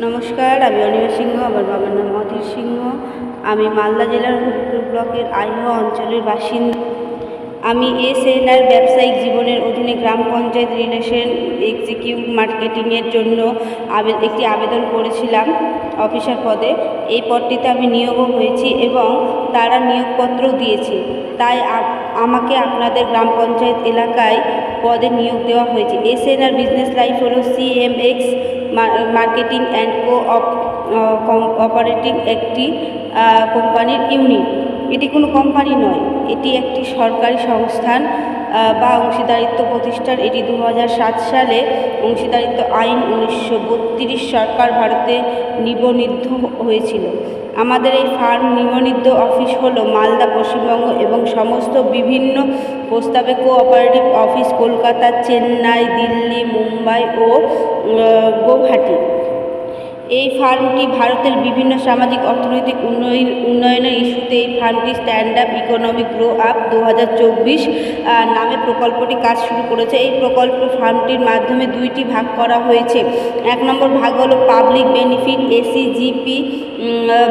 নমস্কার, আমি অনিমা সিংহ। আমার বাবার নাম অধীর সিংহ। আমি মালদা জেলার হরিপুর ব্লকের আইহোয়া অঞ্চলের বাসিন্দা। আমি এসএনআর ব্যবসায়িক জীবনের অধীনে গ্রাম পঞ্চায়েত রিলেশন এক্সিকিউটিভ মার্কেটিংয়ের জন্য একটি আবেদন করেছিলাম অফিসার পদে। এই পদটিতে আমি নিয়োগও হয়েছি এবং তারা নিয়োগপত্রও দিয়েছে। তাই আমাকে আপনাদের গ্রাম পঞ্চায়েত এলাকায় পদে নিয়োগ দেওয়া হয়েছে। এসএনআর বিজনেস লাইফ হলো সিএমএক্স মার্কেটিং অ্যান্ড কোঅপারেটিভ একটি কোম্পানির ইউনিট। এটি কোনো কোম্পানি নয়, এটি একটি সরকারি সংস্থান বা অংশীদারিত্ব প্রতিষ্ঠান। এটি 2007 সালে অংশীদারিত্ব আইন 1932 সরকার ভারতে নিবন্ধিত হয়েছিল। আমাদের এই ফার্ম নিবন্ধিত অফিস হলো মালদা, পশ্চিমবঙ্গ এবং সমস্ত বিভিন্ন প্রস্তাবে কোঅপারেটিভ অফিস কলকাতা, চেন্নাই, দিল্লি, মুম্বাই ও গৌহাটি। এই ফার্মটি ভারতের বিভিন্ন সামাজিক অর্থনৈতিক উন্নয়নের ইস্যুতে এই ফার্মটি stand up economic grow up 2024 নামে প্রকল্পটি কাজ শুরু করেছে। এই প্রকল্প ফার্মটির মাধ্যমে দুইটি ভাগ করা হয়েছে। 1 নম্বর ভাগ হলো পাবলিক বেনিফিট এসিজিপি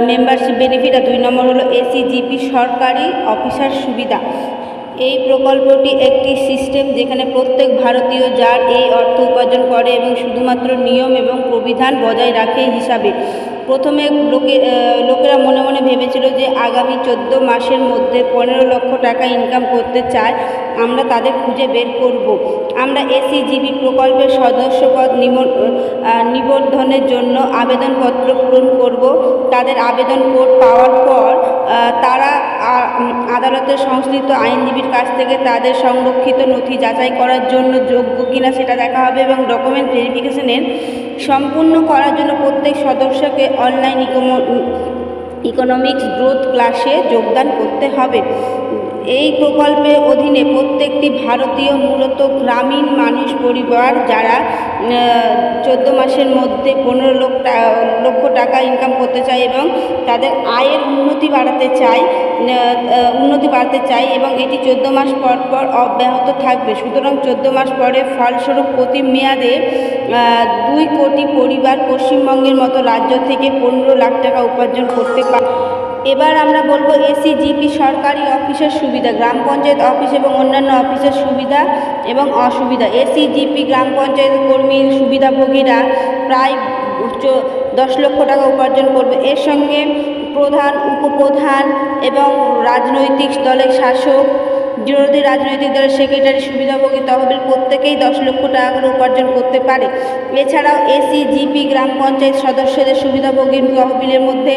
মেম্বারশিপ বেনিফিট, আর 2 নম্বর হলো এসিজিপি সরকারি অফিসার সুবিধা। এই প্রকল্পটি একটি সিস্টেম যেখানে প্রত্যেক ভারতীয় যার এই অর্থ উপার্জন করে এবং শুধুমাত্র নিয়ম এবং প্রবিধান বজায় রাখে হিসাবে। প্রথমে লোকেরা মনে মনে ভেবেছিল যে আগামী 14 মাসের মধ্যে 15 লক্ষ টাকা ইনকাম করতে চায়, আমরা তাদের খুঁজে বের করব। আমরা এসিজিবি প্রকল্পের সদস্যপদ নিবন্ধনের জন্য আবেদনপত্র পূরণ করব। তাদের আবেদন কোড পাওয়ার পর তারা আদালতের সংশ্লিষ্ট আইনজীবীর কাছ থেকে তাদের সংরক্ষিত নথি যাচাই করার জন্য যোগ্য কিনা সেটা দেখা হবে এবং ডকুমেন্ট ভেরিফিকেশনের সম্পূর্ণ করার জন্য প্রত্যেক সদস্যকে অনলাইন ইকোনমিক্স গ্রোথ ক্লাসে যোগদান করতে হবে। এই প্রকল্পের অধীনে প্রত্যেকটি ভারতীয় মূলত গ্রামীণ মানুষ পরিবার যারা 14 মাসের মধ্যে 15 লক্ষ টাকা ইনকাম করতে চায় এবং তাদের আয়ের উন্নতি বাড়াতে চায় এবং এটি 14 মাস পর পর অব্যাহত থাকবে। সুতরাং 14 মাস পরে ফলস্বরূপ প্রতি মেয়াদে 2 কোটি পরিবার পশ্চিমবঙ্গের মতো রাজ্য থেকে 15 লাখ টাকা উপার্জন করতে পারে। এবার আমরা বলবো এসিজিপি সরকারি অফিসের সুবিধা, গ্রাম পঞ্চায়েত অফিস এবং অন্যান্য অফিসের সুবিধা এবং অসুবিধা। এসিজিপি গ্রাম পঞ্চায়েত কর্মীর সুবিধাভোগীরা প্রায় 10 লক্ষ টাকা উপার্জন করবে। এর সঙ্গে প্রধান, উপপ্রধান এবং রাজনৈতিক দলের শাসক, বিরোধী রাজনৈতিক দলের সেক্রেটারি, সুবিধাভোগী তহবিল প্রত্যেকেই 10 লক্ষ টাকা করে উপার্জন করতে পারে। এছাড়াও এসিজিপি গ্রাম পঞ্চায়েত সদস্যদের সুবিধাভোগী তহবিলের মধ্যে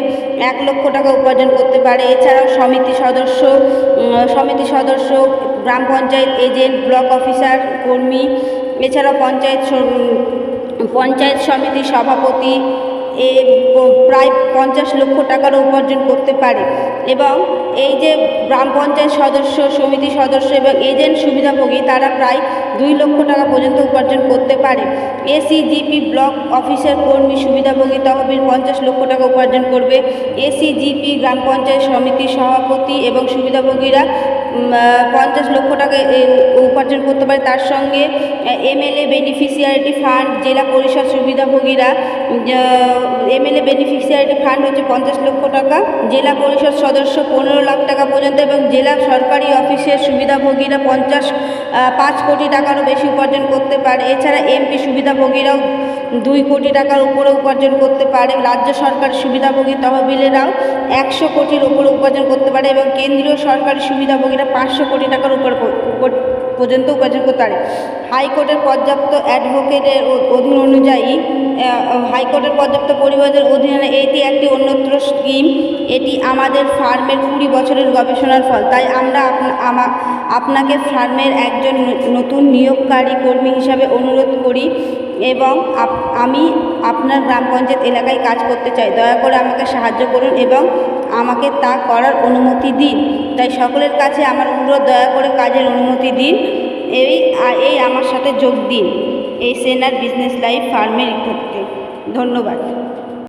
1 লক্ষ টাকা উপার্জন করতে পারে। এছাড়াও সমিতি সদস্য, গ্রাম পঞ্চায়েত এজেন্ট, ব্লক অফিসার কর্মী, এছাড়াও পঞ্চায়েত সমিতির সভাপতি প্রায় 50 লক্ষ টাকারও উপার্জন করতে পারে। এবং এই যে গ্রাম পঞ্চায়েত সদস্য, সমিতি সদস্য এবং এজেন্ট সুবিধাভোগী তারা প্রায় 2 লক্ষ টাকা পর্যন্ত উপার্জন করতে পারে। এসিজিপি ব্লক অফিসের কর্মী সুবিধাভোগী তহবিল 50 লক্ষ টাকা উপার্জন করবে। এসিজিপি গ্রাম পঞ্চায়েত সমিতির সভাপতি এবং সুবিধাভোগীরা 50 লক্ষ টাকা উপার্জন করতে পারে। তার সঙ্গে এমএলএ বেনিফিশিয়ারিটি ফান্ড, জেলা পরিষদ সুবিধাভোগীরা এমএলএ বেনিফিশিয়ারিটি ফান্ড হচ্ছে 50 লক্ষ টাকা, জেলা পরিষদ সদস্য 15 লাখ টাকা পর্যন্ত এবং জেলা সরকারি অফিসের সুবিধাভোগীরা 5 কোটি টাকারও বেশি উপার্জন করতে পারে। এছাড়া এমপি সুবিধাভোগীরাও 2 কোটি টাকার উপরে উপার্জন করতে পারে। রাজ্য সরকার সুবিধাভোগী তহবিলেরাও 100 কোটির উপরে উপার্জন করতে পারে এবং কেন্দ্রীয় সরকারি সুবিধাভোগীরা 500 কোটি টাকার উপর পর্যন্ত উপার্জন করতে পারে। হাইকোর্টের পর্যাপ্ত অ্যাডভোকেটের অধীন অনুযায়ী হাইকোর্টের পর্যাপ্ত পরিবারের অধীনে এটি একটি অন্যত্র স্কিম। এটি আমাদের ফার্মের 20 বছরের গবেষণার ফল। তাই আমরা আপনাকে ফার্মের একজন নতুন নিয়োগকারী কর্মী হিসাবে অনুরোধ করি এবং আমি আপনার গ্রাম পঞ্চায়েত এলাকায় কাজ করতে চাই। দয়া করে আমাকে সাহায্য করুন এবং আমাকে তা করার অনুমতি দিন। তাই সকলের কাছে আমার অনুরোধ, দয়া করে কাজের অনুমতি দিন, এই আমার সাথে যোগ দিন এসএনআর বিজনেস লাইফ ফার্মের ক্ষেত্রে। ধন্যবাদ।